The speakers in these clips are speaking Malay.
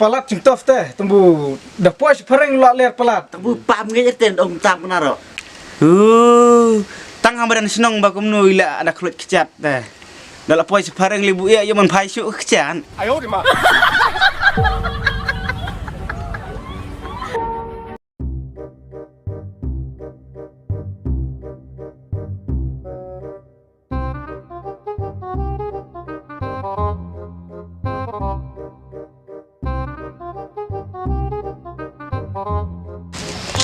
pelat cingtof teh tembu depois pereng lo ler pelat tembu pam nge ten om tam naro tang hambadan senong bakum nu ila ada kulit kecat teh dalam poin separeng libu ya yang menpai syuk kecan ayo di mak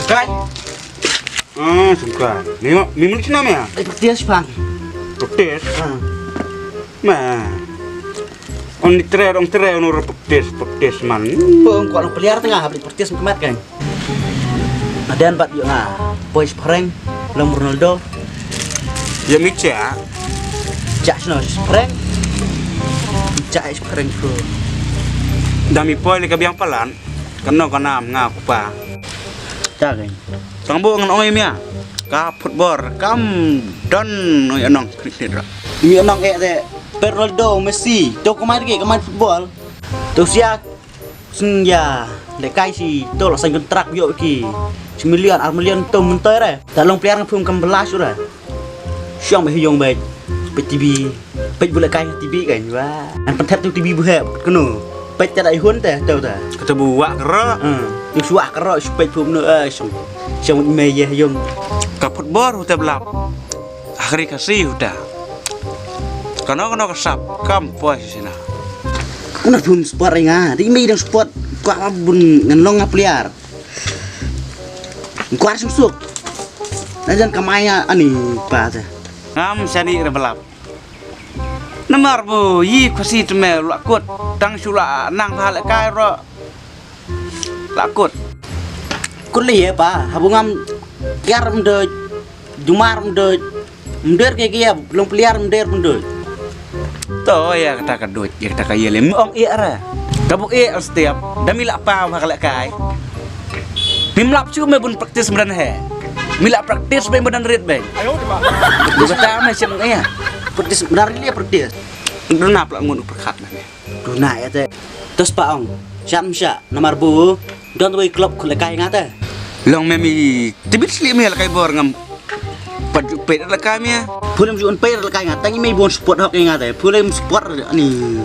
Sukai. Sukai. Mimul sih namanya? Petis bang. Petis. Mah. On tere nur petis man. Bang kalau pelihara tengah beli petis kemat kan. Ada empat yuk nah. Boys Prank, Lam Ronaldo. Ya mica. Cak sno Prank. Cak Prank bro. Dami poi le kabiang palan. Kena ngaku pa. Cak kan. Tangbo ngan oi mia. Ka football kam don oi anong kriket ra. Mi onong teh Ronaldo, Messi, tu kemarin football. Tu sia senja lekai si tu lah sang kontrak yo ki. 9 milion tu mentor eh. Dalam peliharaan film kam belas ora. Siang be hiong be TV. Pe boleh kai TV kan. Wah. An pentet tu TV buhe keno. Pe tak ai hun teh tu tah. Kata buak kera. Tu suak kero supaya film no siang meje hiong. Ka football udah belap. Akhiri kasih udah. Kano kesap kam puas sina. Kuna film sport inga, di mi dang sport kwa bun nganlong ngapliar. Kuar susuk. Najan kamaya ani pa teh. Ngam sani belap. Namar bu yi kasih teme lakut tang sula nang hal kai ro. Lakut. Kuliah pa, habungam kiar mde jumar mder ke kia belum peliar mder. To ya kata kadut ya kata kaya lem ong ra. Kabuk setiap dami lak pa bakal kai. Mimlap cu me bun praktis beran he. Mila praktis be beran rit be. Ayo di mak. Lu kata me sim ya. Praktis benar dia praktis. Denap lak ngun perkat na. Duna ya teh. Terus pa ong. Syam sya nomor bu. Don we klub kule kai ngata. Long memi tibit sli me kai bor ngam. Paju pet la kai me. Pulem juan pet la kai ngata ngi me bon sport hok ngata. Pulem sport ani.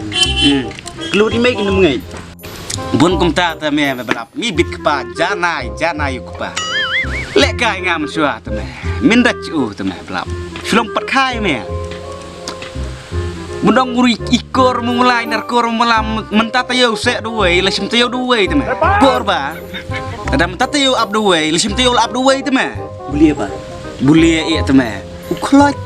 Klub di me kini mengai. Bun kumta ta me belap mi bit kpa janai yuk kpa. Lek kai ngam sua ta me. Minda cu ta me belap. Sulong pat kai me. Bundong guri ikor mulai narkor malam mentata yo se duwe lesim tayo duwe ta me. Bor ba. Ada mentata yo up duwe lesim tayo up duwe ta me. Beli apa? Bulia iya ta me. Uklot.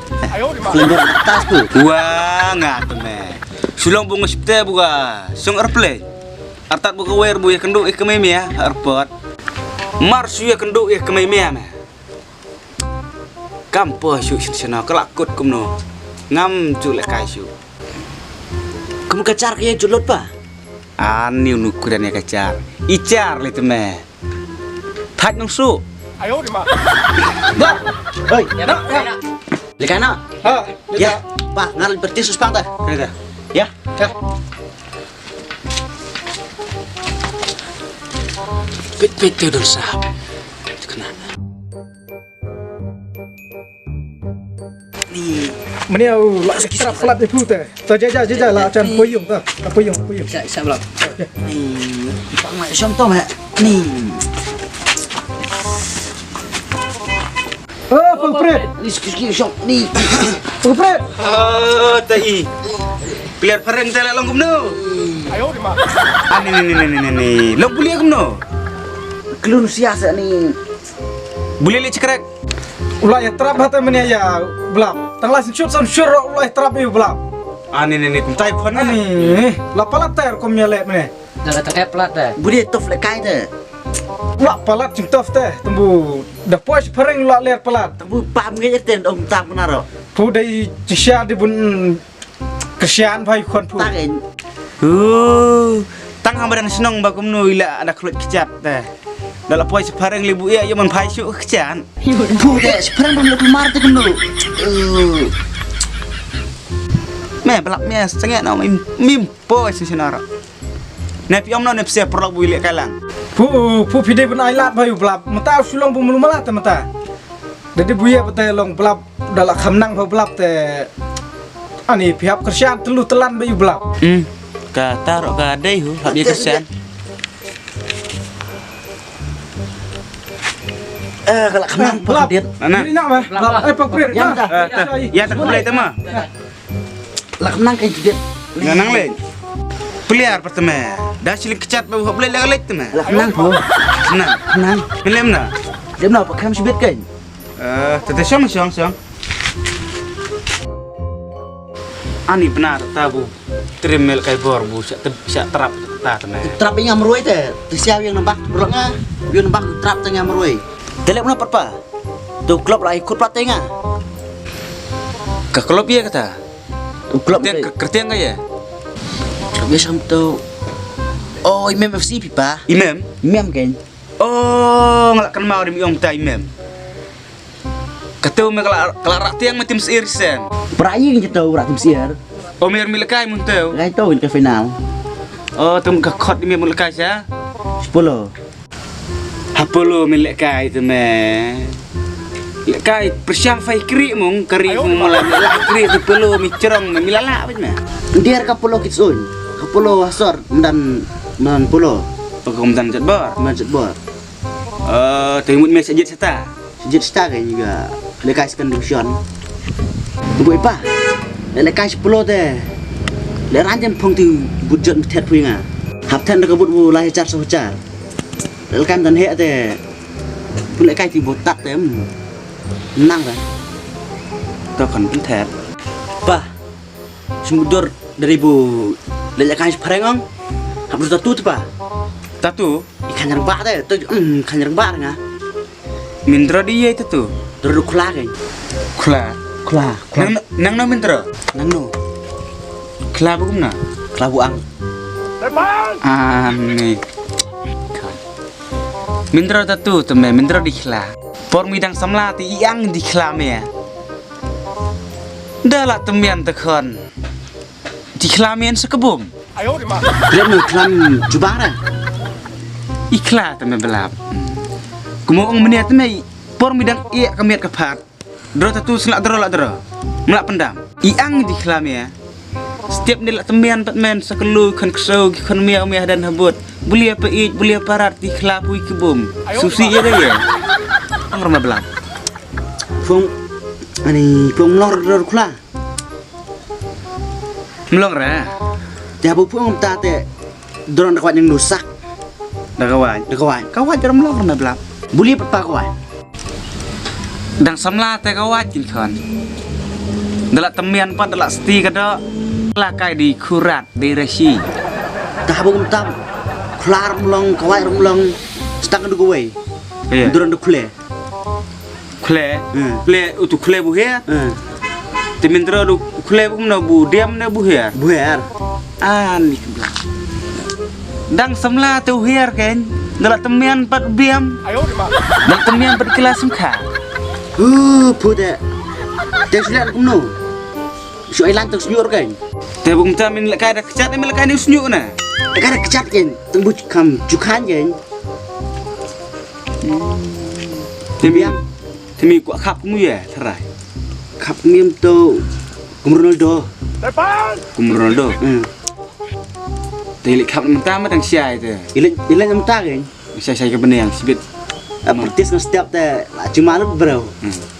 Kelembur tas tu. Wah ngat ta me. Sulong bunga sipte buka. Sung airplane. Artat buka wer bu ya kendu ikemai ya airport. Marsu ya kendu ikemai ya me. Kampo syuk sina kelakut kumno. Ngam cu lek kai syuk. Kamu kacar kaya julot pa? Ani ukuran ya kacar. Icar le me. Thaj nong su. Ayo di mak. Ba. Oi, ya nak. Lekana. ha Ya, pa ngal bertis suspang tah. Kata. Ya. ya Pit udah sahab. Kena. Ni meni au la sekira pelat ibu teh to jaja la chan puyung tah puyung saya belum. Ni pak mai syam to mak. Ni. oh pulpret Ni sikit syam ni. pulpret Tai. Biar pareng tele long kumno. Ayo di mak. Ani. Long bulia kumno. Kelun siasa ni. Bulia li cekrek. ulah ya trap hata meni ya belap tanglah shoot son sure ulah trap iu belap Ani kum tai phon ani la pelat ter kom nyele meni Dah tak plat dah. Budi tof le kai teh. ulah pelat cingtof teh tembu depois pereng lo ler pelat Tembu pam nge ten om tam naro. pu dai cisya di bun kesian bhai kon pu Tak en. Tang hambadan senong bakum nu ila ada kulit kecat teh. Dalam poin separeng libu ya yang menpai syuk kecan. Bu deh, sekarang belum keluar tu kenu. Me belak me sengek na mimpo sesinara. Nah piom no ne pse perlu buile kalang. Pu pide pun ailat bayu blap. Mata sulong pun belum malah mata. Jadi buaya betul long blap dalam kamnang blap te. Ani pihak kerjaan telu telan bayu blap. Ka taruh ka dai hu hab dia kesan. Kalau kenang Blap. dia. Mana? Ini nak mah? Blap. Pak Prir. Ya tak boleh tu mah. Lah kenang kayak dia. Nang le. Peliar pertama. Dah silik kecat bawa boleh lek tu mah. Lah kenang bro. Kenang. Kenang. Kelem na. Dia nak pakai sibet kan? Tete syong. Ani benar tabu. Trimel kai bor bu syak terap ta teme. Trap yang merui teh. Siapa yang nembak berlengah? Yang nembak trap tengah merui. Telek mana apa? Tu klub lah ikut pelatihnya. Ka klub ya kata. Klub Kertian ka ya? klub biasa tu. Oh, Imam FC pipa. Imam. Imam kan? Oh, ngelakkan mau demi om ta imam. Kata me kalau raktiang tim seirsen. Perayi kita urat tim siar. Oh mer milekai mun teu. Gai tahu ke final. Oh tum ka khot mi milekai sa. 10. Hapolo milekai tu me. Lekai persiang fai kri mung kri mulai milekai kri tu pelo mi cerong me milala bet me. Dia ka pulau kitsun. Ka pulau Hasor dan pulau Pagom dan jadbar. Masjid Bor. Tengok me sajit seta. Sejak start kan juga. Lekai second division. Tunggu apa? Lekai 10 teh. Le ranjam phong tu budget tet puinga. Hap tan ka bud bu lai jar so jar. Lekai dan he teh. Lekai ti botak teh. Nang kan. Tu kan pentet. Pa. Sumudur dari bu lekai parengong. Hap tu tu pa. Tatu Ikan yang bak teh. Tu ikan yang bak nga. mindra dia itu tu. Terus kula kan. Kla. Nang na mindra. Nang no. Kla bagum na. Kelabu ang. Ani. Mindra tatu tu me mindra dikla. Por midang samla ti yang dikla me. Dala temian tekon. Dikla men sekebum. Dia nu kelam jubara. Ikla tu me belap. Kumong meniat me por midang iya kamiat kepat. Dro tatu selak dro lak dro. Melak pendam. Iang dikla me. Setiap nilak temian patmen sekelu kan kesau kan miau dan habut. Belia peit, belia parat dikla pui kebum. Susi ya dia. Anggur me belap. Fung melor kula. Melong ra. Dia bu pung ta te dorong kawan yang dosak. Dah kawan. Kawan cara melong me belap. Buli apa kawan? Dang samla te kawan kin kan. Dalak temian pat dalak sti kada lakai di kurat di resi. Dah bu tam kelar melong kawan melong setengah du gue. Iya. Dorong du kule. Kle. Utu kle bu he. Timindra du kle bu na bu diam na bu he. Buher. Ani keblak. Dang samla te her kan. Dalak temian pat biam. Dalak temian pat kelas semka. Pude. Dia sudah kumno. Syuk ilan tu senyur kan. Te bu mta min lakai dah kecat min lakai ni senyuk na. Dekat kecat kan. Tembus kam jukan kan. Temi kuat kap mu ya terai. Kap miem tu Ronaldo. Kumronaldo. Telik kap mta ma tang siai te. Ilan yang tak kan. Saya ke benda yang sibit. Pertis nang setiap teh cuma lu bro.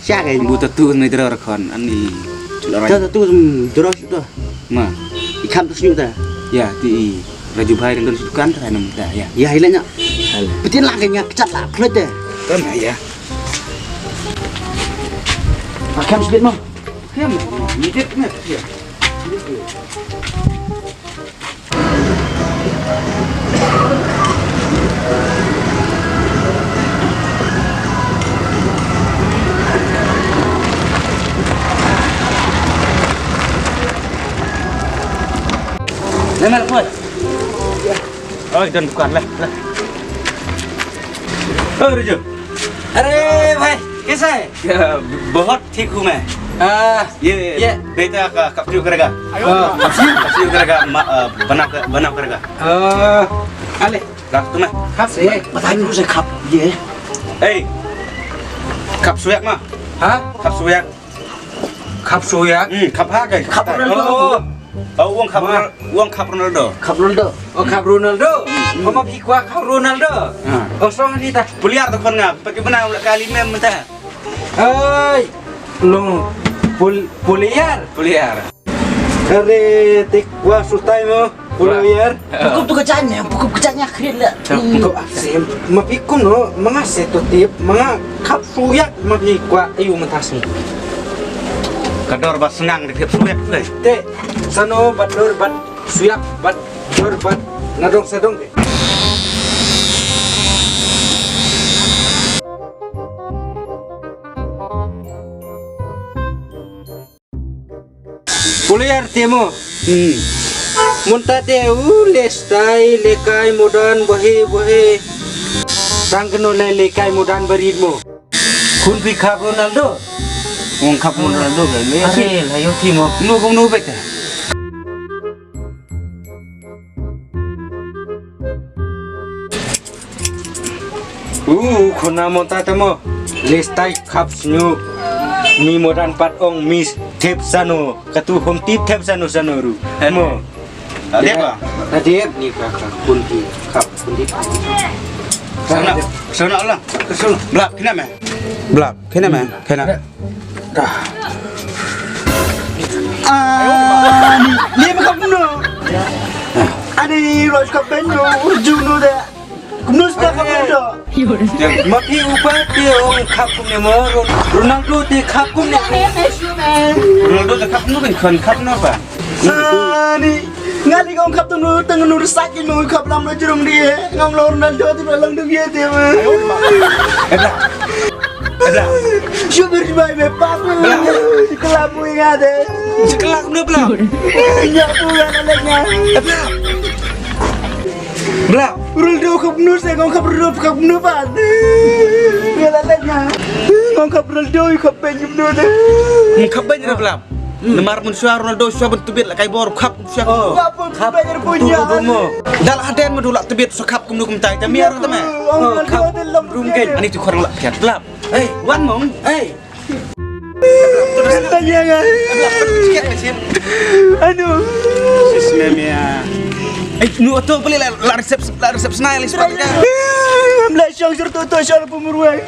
Siapa kan? Bu tatu ni dera rakon ani. Kita tu dorong itu. Ma. Ikan tu senyum teh. Ya ti raju bhai dan sukan terai nam da ya. Ya hilangnya. Betul lah kayaknya kecat lah kulit deh. Kan ya. Makan sedikit mau. Kem ni dit me ya. Lemah lepot. Oh, dan bukan lah. Oh, Raju. अरे भाई कैसा है बहुत ठीक हूँ मैं Ye, beta kapsiu keraga. Kapsiu keraga, banap keraga. Ale Rak tu mah. ครับสิ Matanya dulu saya kap. Ye. Eh, kap suyak mah. ฮะ Kap suyak. ขับสูยัก Kap ha kai. Kap Ronaldo. Oh, uang kap Ronaldo. Kap Ronaldo. โอ้ขับโรนัลโดผมมาพี่กว่าขับโรนัลโดโอ้สองทีตา Puliar tu kan ngap. Pakai benar ulah kali mem mentah. เอ้ยลงปุลิยาร์ Puliar. อะไรติกว่าสุดท้ายมั้งปุลิยาร์ Bukup tu kecanya, bukup kecanya keren lah. Kau asyik mapikum no, mga setotip, mga kapsuyak mapikwa ayu mentasmi. Kador bas sengang di tiap suyak tu. Te, sano bat dor bat suyak bat dor bat nadong sadong. Puliar temo, muntate lestai lekai modan bohe sangkeno lekai modan beridmo. Kun pikap Ronaldo. Uang kap Ronaldo kan. Are, layo timo. Nu kong nu bete. Kuna monta temo. Lestai kap snyu. Mi modan pat ong mis tep sano. Katu hom tip tep sano sanoru. Mo. Ada apa? Adep ni kakak kunti kap kunti. Sana lah. Kesel. Belak, kena meh. Belak, kena meh. Kena. Dah. Ni bukan kuno. Ada Roj Kapeno, Juno dah. Kuno sudah Kapeno. Mapi upat dia ong kap kumne mo. Ronaldo te kap kumne. Ronaldo tak kap nu kan kap nu apa? Ni ngali kau kap tu nu tengah nu sakin nu kap lam lu jerung dia. Ngam lu Ronaldo tu dalam dia dia. Ada. Syukur baik bepak. Kelabu ingat deh. Sekelak nu belak. Ya bukan anaknya. Belak. Ronaldo kap nu saya kau kap Ronaldo kap nu pan. Bukan anaknya. Kau kap Ronaldo kap penjem nu deh. Kap banyak belak. Nemar mun suar Ronaldo suar bentubit lah kai bor kap suar. Apa banyak punya. Dal haden mu dulak tebit so kap kum nu kum tai tamiar tu meh. Ronaldo dalam Rum gen ani tu korang lak kiat belak. Eh, wan mong. Eh. Tanya kan. Sikit mesin. Aduh. Sismemia. Eh, nu tu boleh la resep senai le sepatnya. Ambil syang serta syar pemuruan.